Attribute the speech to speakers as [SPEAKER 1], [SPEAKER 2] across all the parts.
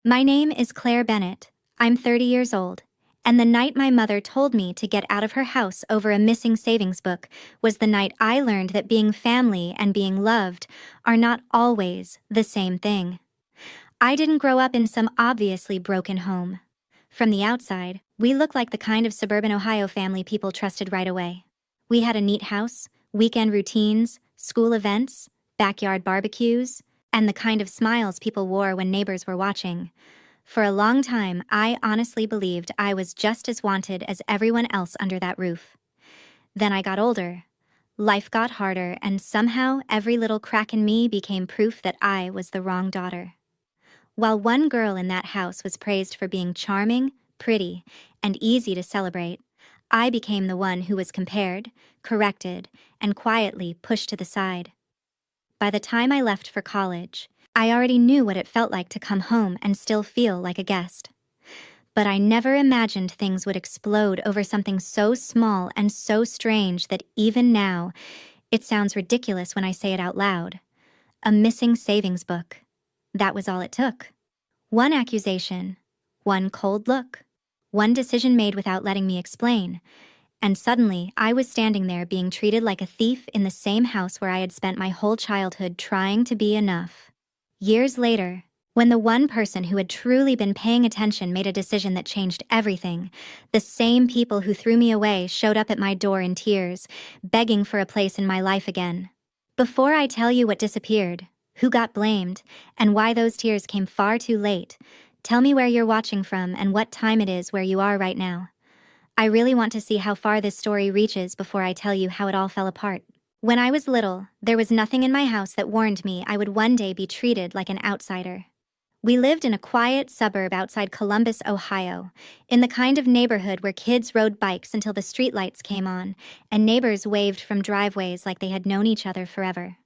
[SPEAKER 1] My name is Claire Bennett. I'm 30 years old, and the night my mother told me to get out of her house over a missing savings book was the night I learned that being family and being loved are not always the same thing. I didn't grow up in some obviously broken home. From the outside, we looked like the kind of suburban Ohio family people trusted right away. We had a neat house, weekend routines, school events, backyard barbecues, and the kind of smiles people wore when neighbors were watching. For a long time, I honestly believed I was just as wanted as everyone else under that roof. Then I got older. Life got harder, and somehow every little crack in me became proof that I was the wrong daughter. While one girl in that house was praised for being charming, pretty, and easy to celebrate, I became the one who was compared, corrected, and quietly pushed to the side. By the time I left for college, I already knew what it felt like to come home and still feel like a guest. But I never imagined things would explode over something so small and so strange that even now, it sounds ridiculous when I say it out loud. A missing savings book. That was all it took. One accusation, one cold look, one decision made without letting me explain, and suddenly I was standing there being treated like a thief in the same house where I had spent my whole childhood trying to be enough. Years later, when the one person who had truly been paying attention made a decision that changed everything, the same people who threw me away showed up at my door in tears, begging for a place in my life again. Before I tell you what disappeared, who got blamed, and why those tears came far too late, tell me where you're watching from and what time it is where you are right now. I really want to see how far this story reaches before I tell you how it all fell apart. When I was little, there was nothing in my house that warned me I would one day be treated like an outsider. We lived in a quiet suburb outside Columbus, Ohio, in the kind of neighborhood where kids rode bikes until the streetlights came on, and neighbors waved from driveways like they had known each other forever.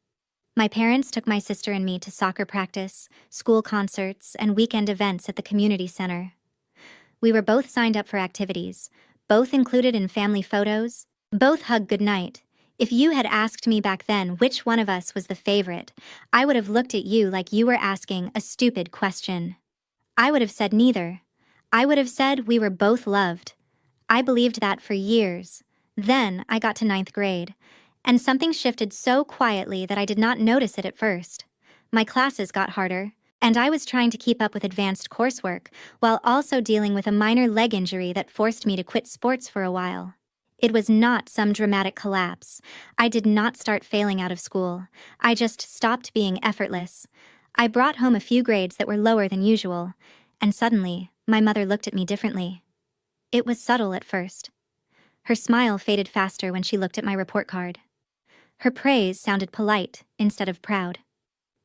[SPEAKER 1] My parents took my sister and me to soccer practice, school concerts, and weekend events at the community center. We were both signed up for activities, both included in family photos, both hugged goodnight. If you had asked me back then which one of us was the favorite, I would have looked at you like you were asking a stupid question. I would have said neither. I would have said we were both loved. I believed that for years. Then I got to ninth grade, and something shifted so quietly that I did not notice it at first. My classes got harder, and I was trying to keep up with advanced coursework while also dealing with a minor leg injury that forced me to quit sports for a while. It was not some dramatic collapse. I did not start failing out of school. I just stopped being effortless. I brought home a few grades that were lower than usual, and suddenly, my mother looked at me differently. It was subtle at first. Her smile faded faster when she looked at my report card. Her praise sounded polite instead of proud.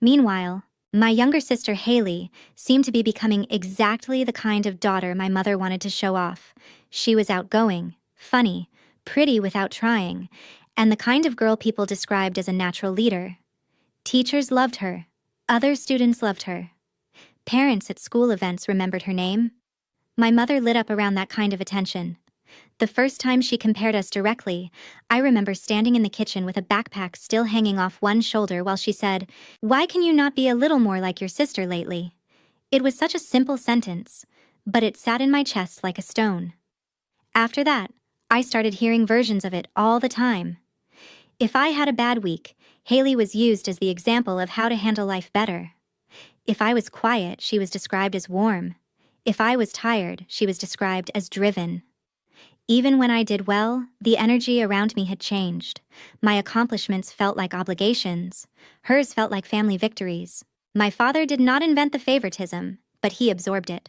[SPEAKER 1] Meanwhile, my younger sister Haley seemed to be becoming exactly the kind of daughter my mother wanted to show off. She was outgoing, funny, pretty without trying, and the kind of girl people described as a natural leader. Teachers loved her. Other students loved her. Parents at school events remembered her name. My mother lit up around that kind of attention. The first time she compared us directly, I remember standing in the kitchen with a backpack still hanging off one shoulder while she said, "Why can you not be a little more like your sister lately?" It was such a simple sentence, but it sat in my chest like a stone. After that, I started hearing versions of it all the time. If I had a bad week, Haley was used as the example of how to handle life better. If I was quiet, she was described as warm. If I was tired, she was described as driven. Even when I did well, the energy around me had changed. My accomplishments felt like obligations. Hers felt like family victories. My father did not invent the favoritism, but he absorbed it.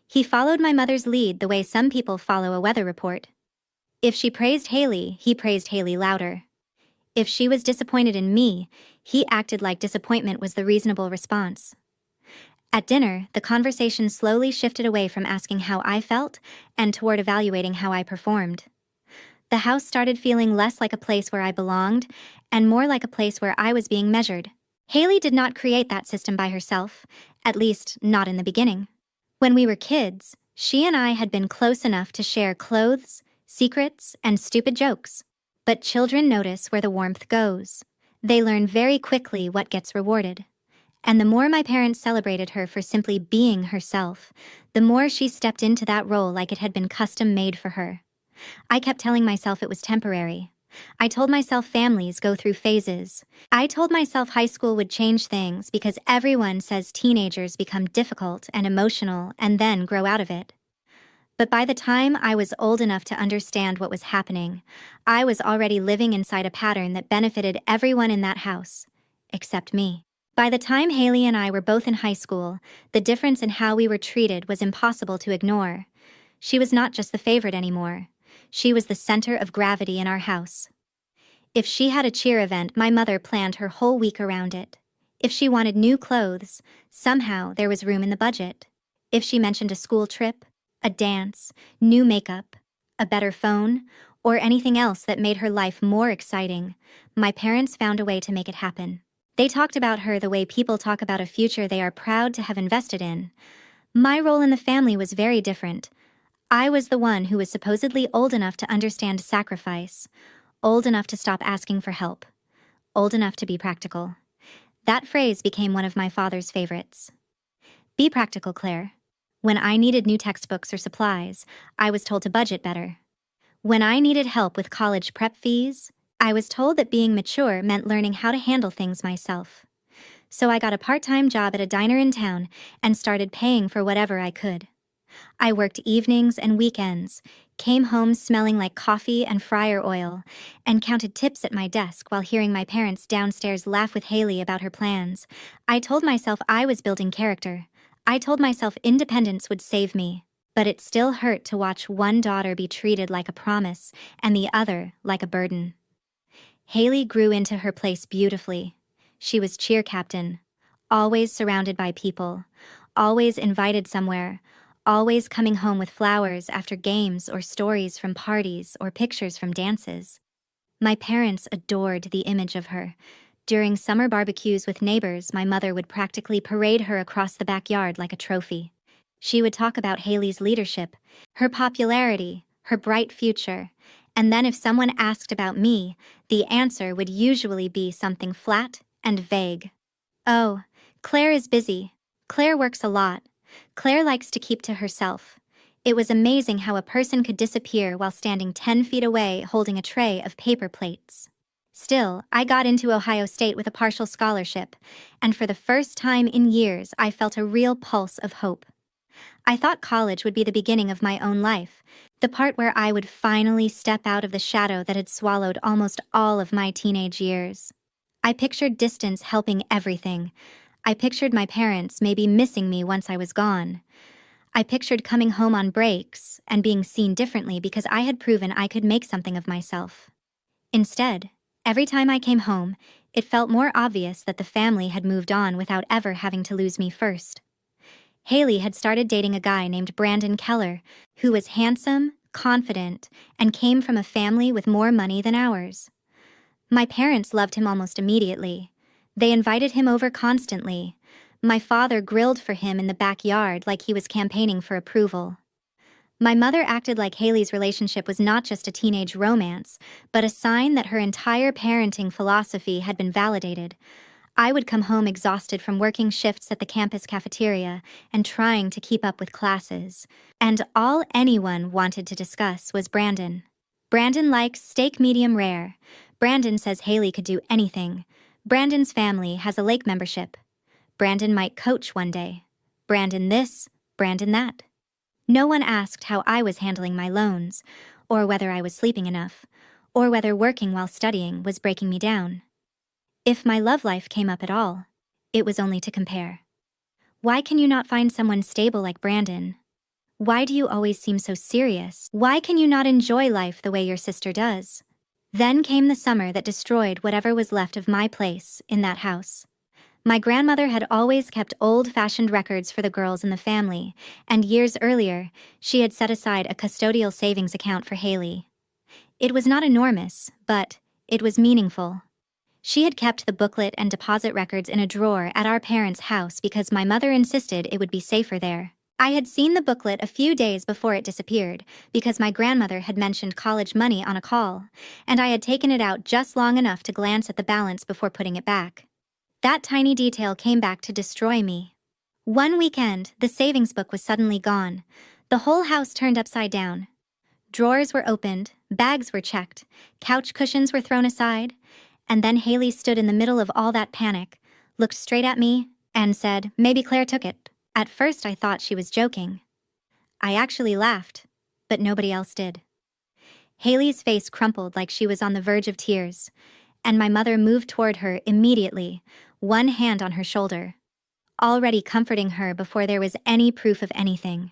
[SPEAKER 1] He followed my mother's lead the way some people follow a weather report. If she praised Haley, he praised Haley louder. If she was disappointed in me, he acted like disappointment was the reasonable response. At dinner, the conversation slowly shifted away from asking how I felt and toward evaluating how I performed. The house started feeling less like a place where I belonged and more like a place where I was being measured. Haley did not create that system by herself, at least not in the beginning. When we were kids, she and I had been close enough to share clothes, secrets, and stupid jokes. But children notice where the warmth goes. They learn very quickly what gets rewarded. And the more my parents celebrated her for simply being herself, the more she stepped into that role like it had been custom made for her. I kept telling myself it was temporary. I told myself families go through phases. I told myself high school would change things because everyone says teenagers become difficult and emotional and then grow out of it. But by the time I was old enough to understand what was happening, I was already living inside a pattern that benefited everyone in that house, except me. By the time Haley and I were both in high school, the difference in how we were treated was impossible to ignore. She was not just the favorite anymore. She was the center of gravity in our house. If she had a cheer event, my mother planned her whole week around it. If she wanted new clothes, somehow there was room in the budget. If she mentioned a school trip, a dance, new makeup, a better phone, or anything else that made her life more exciting, my parents found a way to make it happen. They talked about her the way people talk about a future they are proud to have invested in. My role in the family was very different. I was the one who was supposedly old enough to understand sacrifice, old enough to stop asking for help, old enough to be practical. That phrase became one of my father's favorites. Be practical, Claire. When I needed new textbooks or supplies, I was told to budget better. When I needed help with college prep fees, I was told that being mature meant learning how to handle things myself. So I got a part-time job at a diner in town and started paying for whatever I could. I worked evenings and weekends, came home smelling like coffee and fryer oil, and counted tips at my desk while hearing my parents downstairs laugh with Haley about her plans. I told myself I was building character. I told myself independence would save me. But it still hurt to watch one daughter be treated like a promise and the other like a burden. Haley grew into her place beautifully. She was cheer captain, always surrounded by people, always invited somewhere, always coming home with flowers after games or stories from parties or pictures from dances. My parents adored the image of her. During summer barbecues with neighbors, my mother would practically parade her across the backyard like a trophy. She would talk about Haley's leadership, her popularity, her bright future, and then if someone asked about me, the answer would usually be something flat and vague. Oh, Claire is busy. Claire works a lot. Claire likes to keep to herself. It was amazing how a person could disappear while standing 10 feet away holding a tray of paper plates. Still, I got into Ohio State with a partial scholarship, and for the first time in years I felt a real pulse of hope. I thought college would be the beginning of my own life, the part where I would finally step out of the shadow that had swallowed almost all of my teenage years. I pictured distance helping everything. I pictured my parents maybe missing me once I was gone. I pictured coming home on breaks and being seen differently because I had proven I could make something of myself. Instead, every time I came home, it felt more obvious that the family had moved on without ever having to lose me first. Haley had started dating a guy named Brandon Keller, who was handsome, confident, and came from a family with more money than ours. My parents loved him almost immediately. They invited him over constantly. My father grilled for him in the backyard like he was campaigning for approval. My mother acted like Haley's relationship was not just a teenage romance, but a sign that her entire parenting philosophy had been validated. I would come home exhausted from working shifts at the campus cafeteria and trying to keep up with classes. And all anyone wanted to discuss was Brandon. Brandon likes steak medium rare. Brandon says Haley could do anything. Brandon's family has a lake membership. Brandon might coach one day. Brandon this, Brandon that. No one asked how I was handling my loans, or whether I was sleeping enough, or whether working while studying was breaking me down. If my love life came up at all, it was only to compare. Why can you not find someone stable like Brandon? Why do you always seem so serious? Why can you not enjoy life the way your sister does? Then came the summer that destroyed whatever was left of my place in that house. My grandmother had always kept old-fashioned records for the girls in the family, and years earlier, she had set aside a custodial savings account for Haley. It was not enormous, but it was meaningful. She had kept the booklet and deposit records in a drawer at our parents' house because my mother insisted it would be safer there. I had seen the booklet a few days before it disappeared because my grandmother had mentioned college money on a call, and I had taken it out just long enough to glance at the balance before putting it back. That tiny detail came back to destroy me. One weekend, the savings book was suddenly gone. The whole house turned upside down. Drawers were opened, bags were checked, couch cushions were thrown aside, and then Haley stood in the middle of all that panic, looked straight at me, and said, "Maybe Claire took it." At first I thought she was joking. I actually laughed, but nobody else did. Haley's face crumpled like she was on the verge of tears, and my mother moved toward her immediately, one hand on her shoulder, already comforting her before there was any proof of anything.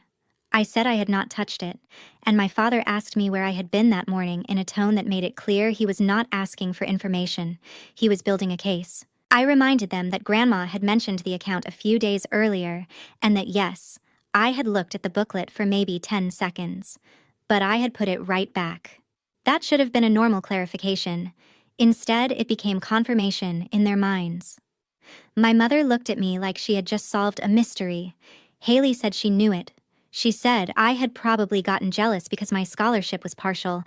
[SPEAKER 1] I said I had not touched it, and my father asked me where I had been that morning in a tone that made it clear he was not asking for information. He was building a case. I reminded them that Grandma had mentioned the account a few days earlier, and that yes, I had looked at the booklet for maybe 10 seconds, but I had put it right back. That should have been a normal clarification. Instead, it became confirmation in their minds. My mother looked at me like she had just solved a mystery. Haley said she knew it. She said I had probably gotten jealous because my scholarship was partial,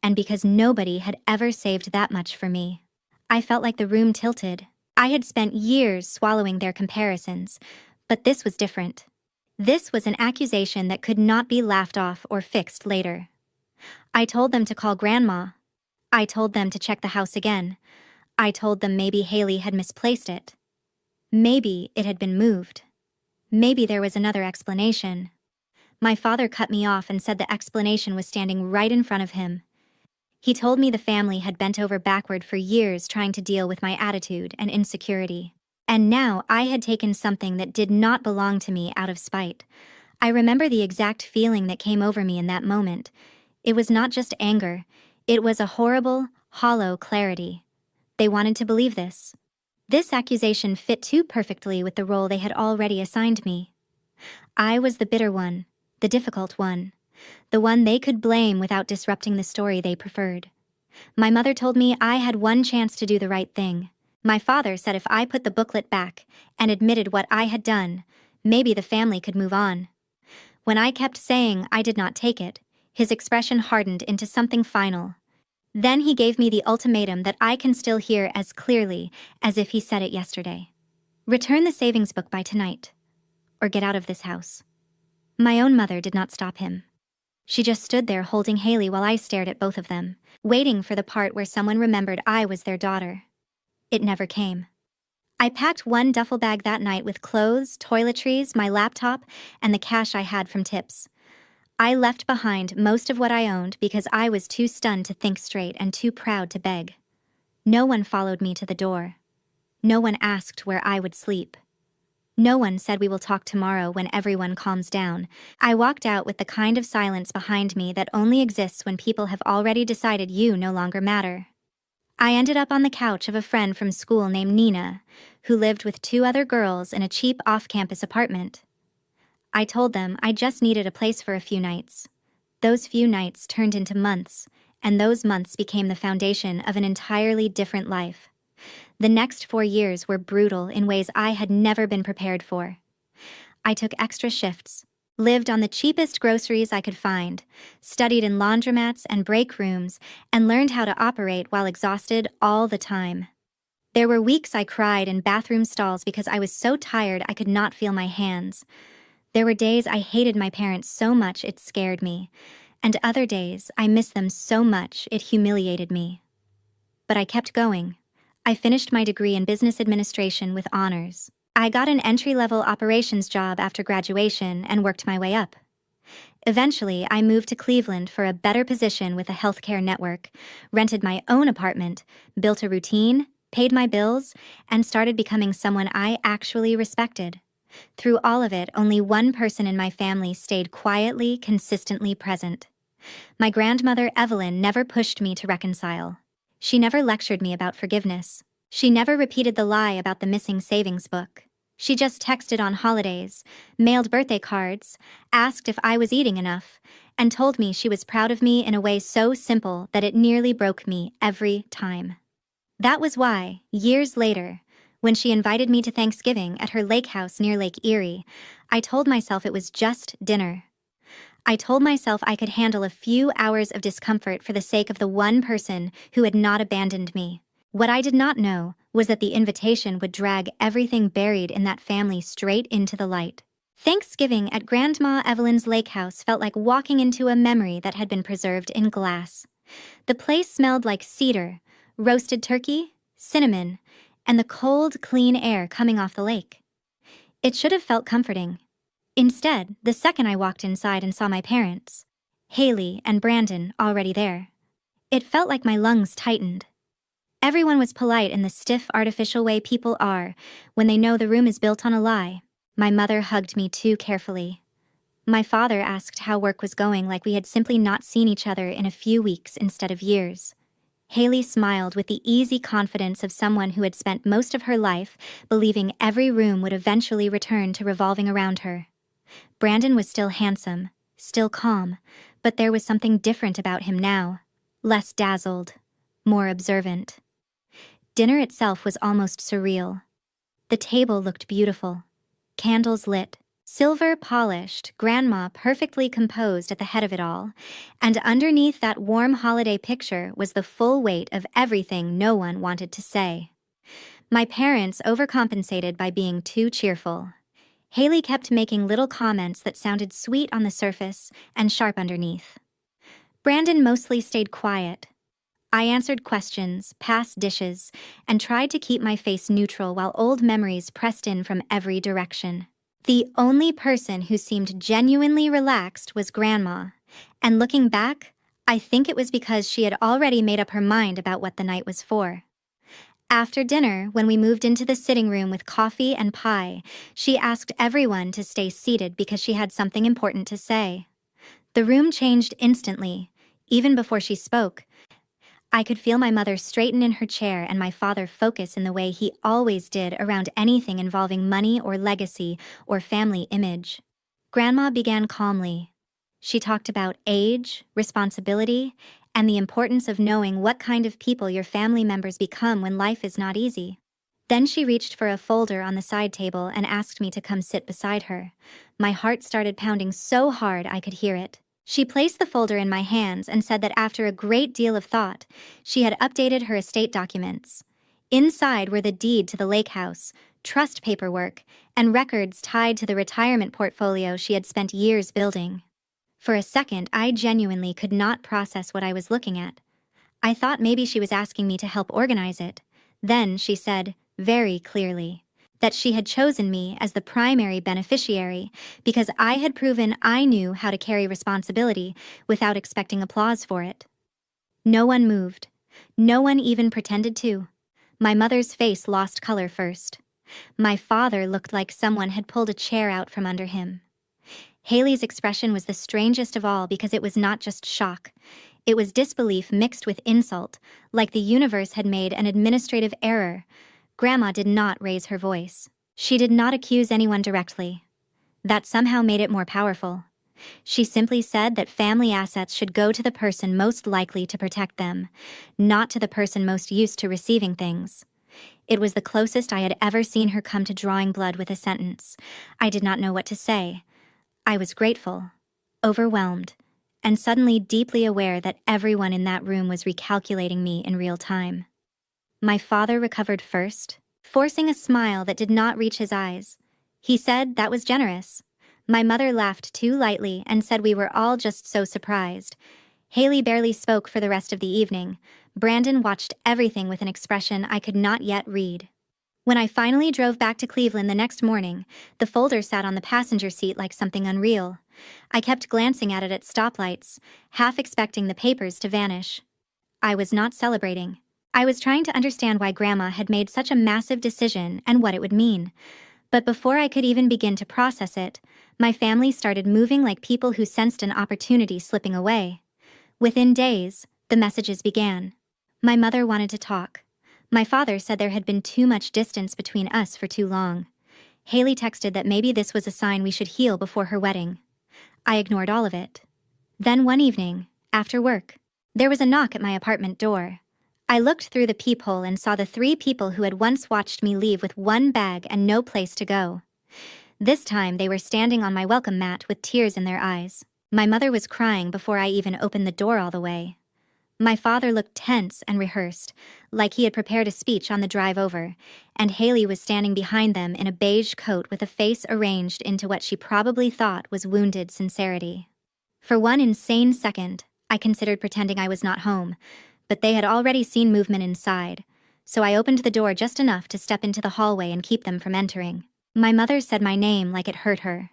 [SPEAKER 1] and because nobody had ever saved that much for me. I felt like the room tilted. I had spent years swallowing their comparisons, but this was different. This was an accusation that could not be laughed off or fixed later. I told them to call Grandma. I told them to check the house again. I told them maybe Haley had misplaced it. Maybe it had been moved. Maybe there was another explanation. My father cut me off and said the explanation was standing right in front of him. He told me the family had bent over backward for years trying to deal with my attitude and insecurity. And now I had taken something that did not belong to me out of spite. I remember the exact feeling that came over me in that moment. It was not just anger. It was a horrible, hollow clarity. They wanted to believe this. This accusation fit too perfectly with the role they had already assigned me. I was the bitter one, the difficult one, the one they could blame without disrupting the story they preferred. My mother told me I had one chance to do the right thing. My father said if I put the booklet back and admitted what I had done, maybe the family could move on. When I kept saying I did not take it, his expression hardened into something final. Then he gave me the ultimatum that I can still hear as clearly as if he said it yesterday. Return the savings book by tonight, or get out of this house. My own mother did not stop him. She just stood there holding Haley while I stared at both of them, waiting for the part where someone remembered I was their daughter. It never came. I packed one duffel bag that night with clothes, toiletries, my laptop, and the cash I had from tips. I left behind most of what I owned because I was too stunned to think straight and too proud to beg. No one followed me to the door. No one asked where I would sleep. No one said we will talk tomorrow when everyone calms down. I walked out with the kind of silence behind me that only exists when people have already decided you no longer matter. I ended up on the couch of a friend from school named Nina, who lived with 2 other girls in a cheap off-campus apartment. I told them I just needed a place for a few nights. Those few nights turned into months, and those months became the foundation of an entirely different life. The next 4 years were brutal in ways I had never been prepared for. I took extra shifts, lived on the cheapest groceries I could find, studied in laundromats and break rooms, and learned how to operate while exhausted all the time. There were weeks I cried in bathroom stalls because I was so tired I could not feel my hands. There were days I hated my parents so much it scared me, and other days I missed them so much it humiliated me. But I kept going. I finished my degree in business administration with honors. I got an entry-level operations job after graduation and worked my way up. Eventually, I moved to Cleveland for a better position with a healthcare network, rented my own apartment, built a routine, paid my bills, and started becoming someone I actually respected. Through all of it, only one person in my family stayed quietly, consistently present. My grandmother, Evelyn, never pushed me to reconcile. She never lectured me about forgiveness. She never repeated the lie about the missing savings book. She just texted on holidays, mailed birthday cards, asked if I was eating enough, and told me she was proud of me in a way so simple that it nearly broke me every time. That was why, years later, when she invited me to Thanksgiving at her lake house near Lake Erie, I told myself it was just dinner. I told myself I could handle a few hours of discomfort for the sake of the one person who had not abandoned me. What I did not know was that the invitation would drag everything buried in that family straight into the light. Thanksgiving at Grandma Evelyn's lake house felt like walking into a memory that had been preserved in glass. The place smelled like cedar, roasted turkey, cinnamon, and the cold, clean air coming off the lake. It should have felt comforting. Instead, the second I walked inside and saw my parents, Haley and Brandon, already there, it felt like my lungs tightened. Everyone was polite in the stiff, artificial way people are when they know the room is built on a lie. My mother hugged me too carefully. My father asked how work was going, like we had simply not seen each other in a few weeks instead of years. Haley smiled with the easy confidence of someone who had spent most of her life believing every room would eventually return to revolving around her. Brandon was still handsome, still calm, but there was something different about him now. Less dazzled, more observant. Dinner itself was almost surreal. The table looked beautiful. Candles lit, silver polished, Grandma perfectly composed at the head of it all, and underneath that warm holiday picture was the full weight of everything no one wanted to say. My parents overcompensated by being too cheerful. Haley kept making little comments that sounded sweet on the surface and sharp underneath. Brandon mostly stayed quiet. I answered questions, passed dishes, and tried to keep my face neutral while old memories pressed in from every direction. The only person who seemed genuinely relaxed was Grandma, and looking back, I think it was because she had already made up her mind about what the night was for. After dinner, when we moved into the sitting room with coffee and pie, she asked everyone to stay seated because she had something important to say. The room changed instantly, even before she spoke. I could feel my mother straighten in her chair and my father focus in the way he always did around anything involving money or legacy or family image. Grandma began calmly. She talked about age, responsibility, and the importance of knowing what kind of people your family members become when life is not easy. Then she reached for a folder on the side table and asked me to come sit beside her. My heart started pounding so hard I could hear it. She placed the folder in my hands and said that after a great deal of thought, she had updated her estate documents. Inside were the deed to the lake house, trust paperwork, and records tied to the retirement portfolio she had spent years building. For a second, I genuinely could not process what I was looking at. I thought maybe she was asking me to help organize it. Then she said, very clearly, that she had chosen me as the primary beneficiary because I had proven I knew how to carry responsibility without expecting applause for it. No one moved. No one even pretended to. My mother's face lost color first. My father looked like someone had pulled a chair out from under him. Haley's expression was the strangest of all because it was not just shock. It was disbelief mixed with insult, like the universe had made an administrative error. Grandma did not raise her voice. She did not accuse anyone directly. That somehow made it more powerful. She simply said that family assets should go to the person most likely to protect them, not to the person most used to receiving things. It was the closest I had ever seen her come to drawing blood with a sentence. I did not know what to say. I was grateful, overwhelmed, and suddenly deeply aware that everyone in that room was recalculating me in real time. My father recovered first, forcing a smile that did not reach his eyes. He said that was generous. My mother laughed too lightly and said we were all just so surprised. Haley barely spoke for the rest of the evening. Brandon watched everything with an expression I could not yet read. When I finally drove back to Cleveland the next morning, the folder sat on the passenger seat like something unreal. I kept glancing at it at stoplights, half expecting the papers to vanish. I was not celebrating. I was trying to understand why Grandma had made such a massive decision and what it would mean. But before I could even begin to process it, my family started moving like people who sensed an opportunity slipping away. Within days, the messages began. My mother wanted to talk. My father said there had been too much distance between us for too long. Haley texted that maybe this was a sign we should heal before her wedding. I ignored all of it. Then one evening, after work, there was a knock at my apartment door. I looked through the peephole and saw the 3 people who had once watched me leave with one bag and no place to go. This time they were standing on my welcome mat with tears in their eyes. My mother was crying before I even opened the door all the way. My father looked tense and rehearsed, like he had prepared a speech on the drive over, and Haley was standing behind them in a beige coat with a face arranged into what she probably thought was wounded sincerity. For one insane second, I considered pretending I was not home, but they had already seen movement inside, so I opened the door just enough to step into the hallway and keep them from entering. My mother said my name like it hurt her.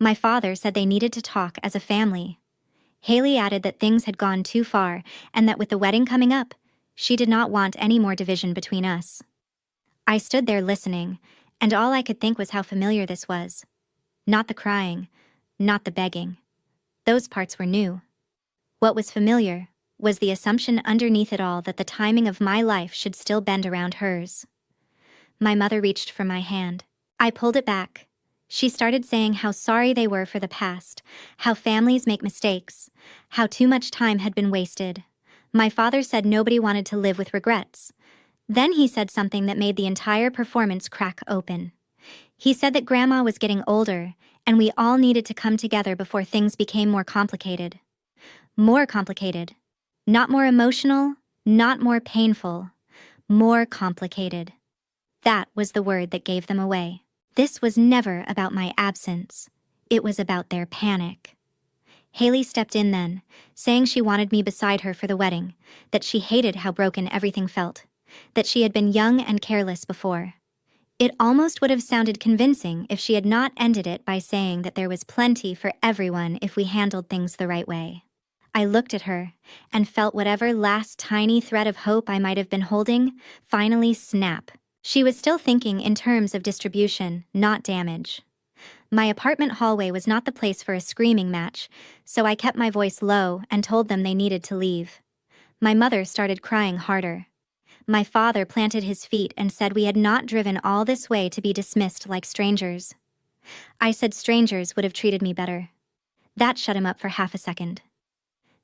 [SPEAKER 1] My father said they needed to talk as a family. Haley added that things had gone too far and that with the wedding coming up, she did not want any more division between us. I stood there listening, and all I could think was how familiar this was. Not the crying, not the begging. Those parts were new. What was familiar was the assumption underneath it all that the timing of my life should still bend around hers. My mother reached for my hand. I pulled it back. She started saying how sorry they were for the past, how families make mistakes, how too much time had been wasted. My father said nobody wanted to live with regrets. Then he said something that made the entire performance crack open. He said that Grandma was getting older, and we all needed to come together before things became more complicated. More complicated. Not more emotional, not more painful. More complicated. That was the word that gave them away. This was never about my absence. It was about their panic. Haley stepped in then, saying she wanted me beside her for the wedding, that she hated how broken everything felt, that she had been young and careless before. It almost would have sounded convincing if she had not ended it by saying that there was plenty for everyone if we handled things the right way. I looked at her and felt whatever last tiny thread of hope I might have been holding finally snap. She was still thinking in terms of distribution, not damage. My apartment hallway was not the place for a screaming match, so I kept my voice low and told them they needed to leave. My mother started crying harder. My father planted his feet and said we had not driven all this way to be dismissed like strangers. I said strangers would have treated me better. That shut him up for half a second.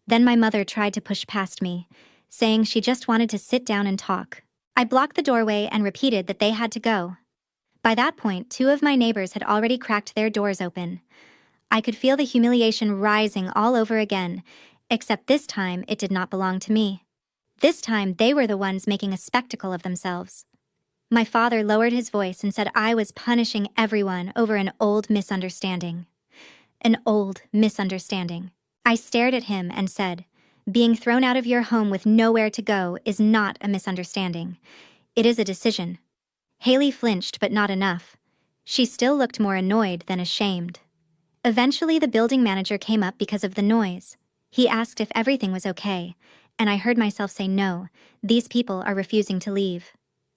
[SPEAKER 1] Then my mother tried to push past me, saying she just wanted to sit down and talk. I blocked the doorway and repeated that they had to go. By that point, 2 of my neighbors had already cracked their doors open. I could feel the humiliation rising all over again, except this time it did not belong to me. This time they were the ones making a spectacle of themselves. My father lowered his voice and said I was punishing everyone over an old misunderstanding. An old misunderstanding. I stared at him and said, being thrown out of your home with nowhere to go is not a misunderstanding. It is a decision. Haley flinched, but not enough. She still looked more annoyed than ashamed. Eventually, the building manager came up because of the noise. He asked if everything was okay, and I heard myself say no, these people are refusing to leave.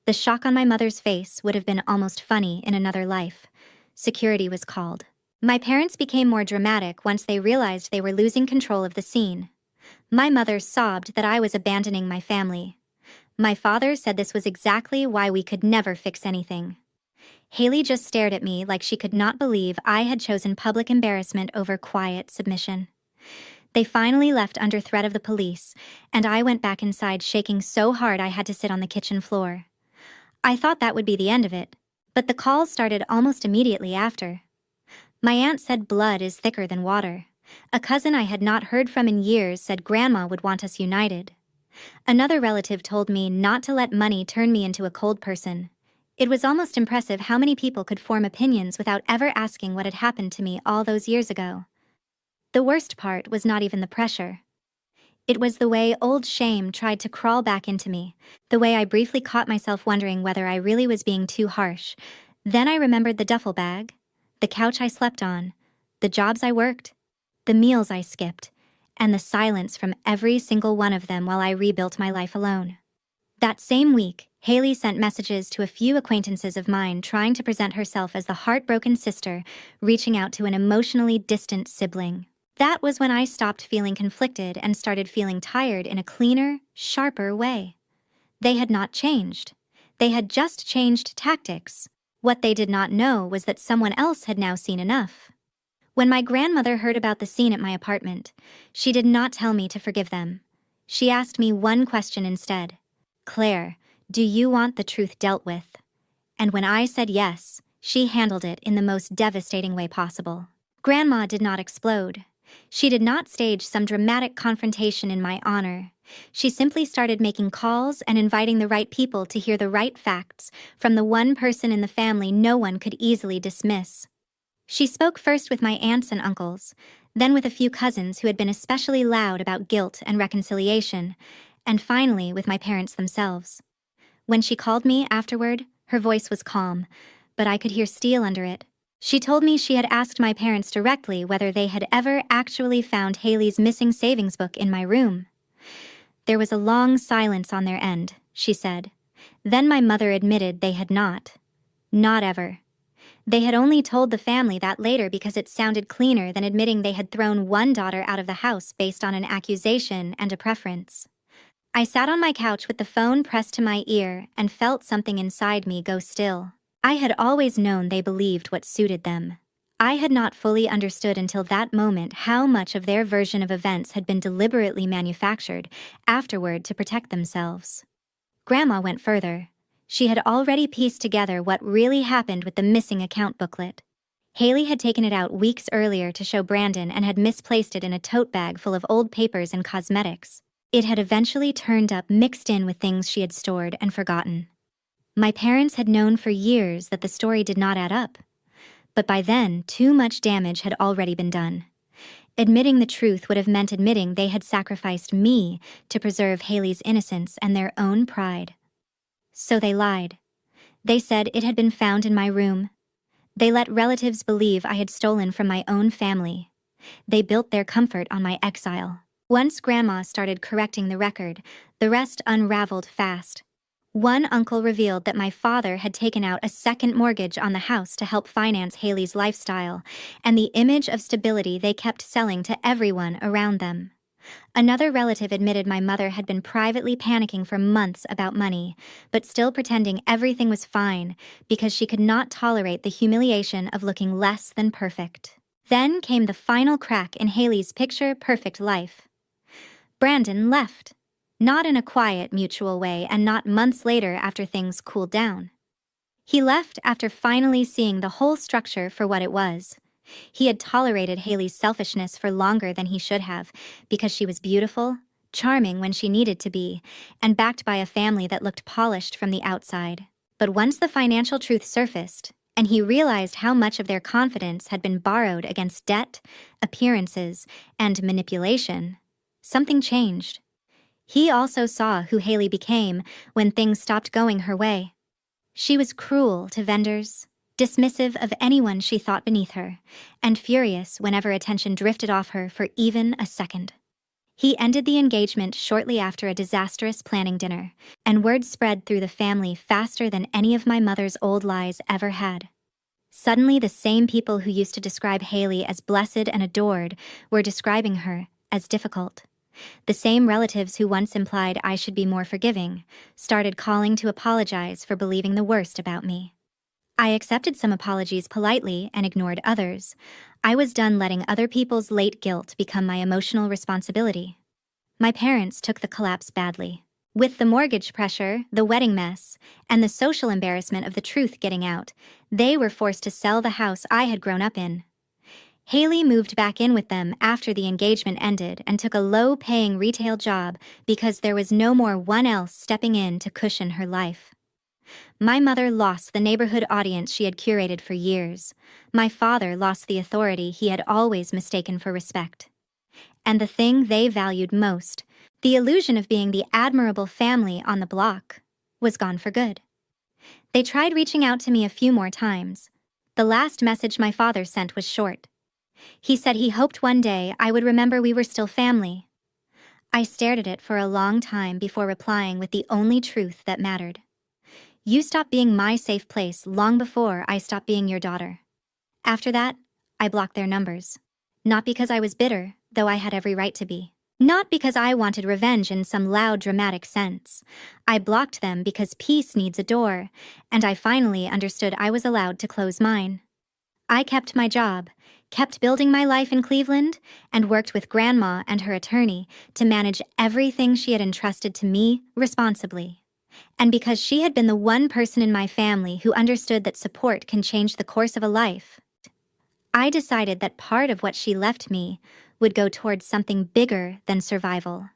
[SPEAKER 1] The shock on my mother's face would have been almost funny in another life. Security was called. My parents became more dramatic once they realized they were losing control of the scene. My mother sobbed that I was abandoning my family. My father said this was exactly why we could never fix anything. Haley just stared at me like she could not believe I had chosen public embarrassment over quiet submission. They finally left under threat of the police, and I went back inside shaking so hard I had to sit on the kitchen floor. I thought that would be the end of it, but the calls started almost immediately after. My aunt said blood is thicker than water. A cousin I had not heard from in years said Grandma would want us united. Another relative told me not to let money turn me into a cold person. It was almost impressive how many people could form opinions without ever asking what had happened to me all those years ago. The worst part was not even the pressure. It was the way old shame tried to crawl back into me, the way I briefly caught myself wondering whether I really was being too harsh. Then I remembered the duffel bag, the couch I slept on, the jobs I worked, the meals I skipped, and the silence from every single one of them while I rebuilt my life alone. That same week, Haley sent messages to a few acquaintances of mine trying to present herself as the heartbroken sister, reaching out to an emotionally distant sibling. That was when I stopped feeling conflicted and started feeling tired in a cleaner, sharper way. They had not changed. They had just changed tactics. What they did not know was that someone else had now seen enough. When my grandmother heard about the scene at my apartment, she did not tell me to forgive them. She asked me one question instead. Claire, do you want the truth dealt with? And when I said yes, she handled it in the most devastating way possible. Grandma did not explode. She did not stage some dramatic confrontation in my honor. She simply started making calls and inviting the right people to hear the right facts from the one person in the family no one could easily dismiss. She spoke first with my aunts and uncles, then with a few cousins who had been especially loud about guilt and reconciliation, and finally with my parents themselves. When she called me afterward, her voice was calm, but I could hear steel under it. She told me she had asked my parents directly whether they had ever actually found Haley's missing savings book in my room. There was a long silence on their end, she said. Then my mother admitted they had not. Not ever. They had only told the family that later because it sounded cleaner than admitting they had thrown one daughter out of the house based on an accusation and a preference. I sat on my couch with the phone pressed to my ear and felt something inside me go still. I had always known they believed what suited them. I had not fully understood until that moment how much of their version of events had been deliberately manufactured afterward to protect themselves. Grandma went further. She had already pieced together what really happened with the missing account booklet. Haley had taken it out weeks earlier to show Brandon and had misplaced it in a tote bag full of old papers and cosmetics. It had eventually turned up mixed in with things she had stored and forgotten. My parents had known for years that the story did not add up. But by then, too much damage had already been done. Admitting the truth would have meant admitting they had sacrificed me to preserve Haley's innocence and their own pride. So they lied. They said it had been found in my room. They let relatives believe I had stolen from my own family. They built their comfort on my exile. Once Grandma started correcting the record, the rest unraveled fast. One uncle revealed that my father had taken out a second mortgage on the house to help finance Haley's lifestyle, and the image of stability they kept selling to everyone around them. Another relative admitted my mother had been privately panicking for months about money, but still pretending everything was fine because she could not tolerate the humiliation of looking less than perfect. Then came the final crack in Haley's picture-perfect life. Brandon left. Not in a quiet, mutual way and not months later after things cooled down. He left after finally seeing the whole structure for what it was. He had tolerated Haley's selfishness for longer than he should have, because she was beautiful, charming when she needed to be, and backed by a family that looked polished from the outside. But once the financial truth surfaced, and he realized how much of their confidence had been borrowed against debt, appearances, and manipulation, something changed. He also saw who Haley became when things stopped going her way. She was cruel to vendors, dismissive of anyone she thought beneath her, and furious whenever attention drifted off her for even a second. He ended the engagement shortly after a disastrous planning dinner, and word spread through the family faster than any of my mother's old lies ever had. Suddenly, the same people who used to describe Haley as blessed and adored were describing her as difficult. The same relatives who once implied I should be more forgiving started calling to apologize for believing the worst about me. I accepted some apologies politely and ignored others. I was done letting other people's late guilt become my emotional responsibility. My parents took the collapse badly. With the mortgage pressure, the wedding mess, and the social embarrassment of the truth getting out, they were forced to sell the house I had grown up in. Haley moved back in with them after the engagement ended and took a low-paying retail job because there was no more one else stepping in to cushion her life. My mother lost the neighborhood audience she had curated for years. My father lost the authority he had always mistaken for respect. And the thing they valued most, the illusion of being the admirable family on the block, was gone for good. They tried reaching out to me a few more times. The last message my father sent was short. He said he hoped one day I would remember we were still family. I stared at it for a long time before replying with the only truth that mattered. You stopped being my safe place long before I stopped being your daughter. After that, I blocked their numbers. Not because I was bitter, though I had every right to be. Not because I wanted revenge in some loud, dramatic sense. I blocked them because peace needs a door, and I finally understood I was allowed to close mine. I kept my job, kept building my life in Cleveland, and worked with Grandma and her attorney to manage everything she had entrusted to me responsibly. And because she had been the one person in my family who understood that support can change the course of a life, I decided that part of what she left me would go towards something bigger than survival.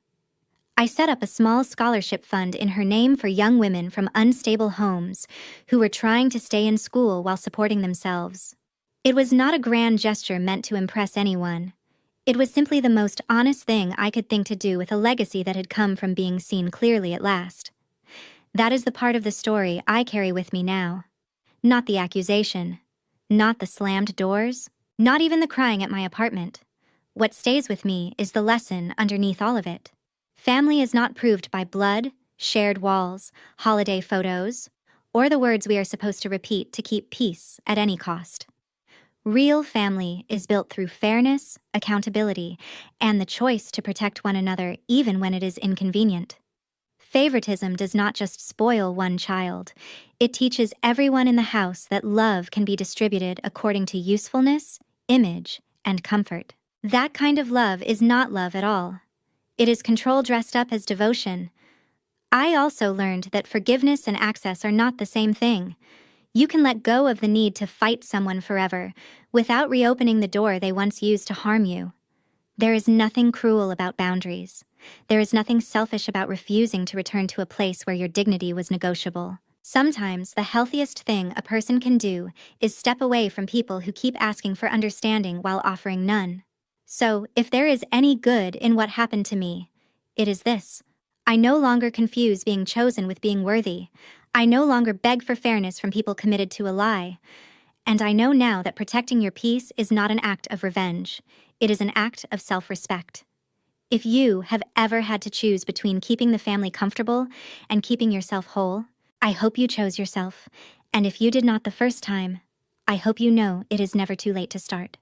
[SPEAKER 1] I set up a small scholarship fund in her name for young women from unstable homes who were trying to stay in school while supporting themselves. It was not a grand gesture meant to impress anyone. It was simply the most honest thing I could think to do with a legacy that had come from being seen clearly at last. That is the part of the story I carry with me now. Not the accusation. Not the slammed doors. Not even the crying at my apartment. What stays with me is the lesson underneath all of it. Family is not proved by blood, shared walls, holiday photos, or the words we are supposed to repeat to keep peace at any cost. Real family is built through fairness, accountability, and the choice to protect one another even when it is inconvenient. Favoritism does not just spoil one child, it teaches everyone in the house that love can be distributed according to usefulness, image, and comfort. That kind of love is not love at all. It is control dressed up as devotion. I also learned that forgiveness and access are not the same thing. You can let go of the need to fight someone forever without reopening the door they once used to harm you. There is nothing cruel about boundaries. There is nothing selfish about refusing to return to a place where your dignity was negotiable. Sometimes the healthiest thing a person can do is step away from people who keep asking for understanding while offering none. So, if there is any good in what happened to me, it is this. I no longer confuse being chosen with being worthy. I no longer beg for fairness from people committed to a lie. And I know now that protecting your peace is not an act of revenge. It is an act of self-respect. If you have ever had to choose between keeping the family comfortable and keeping yourself whole, I hope you chose yourself. And if you did not the first time, I hope you know it is never too late to start.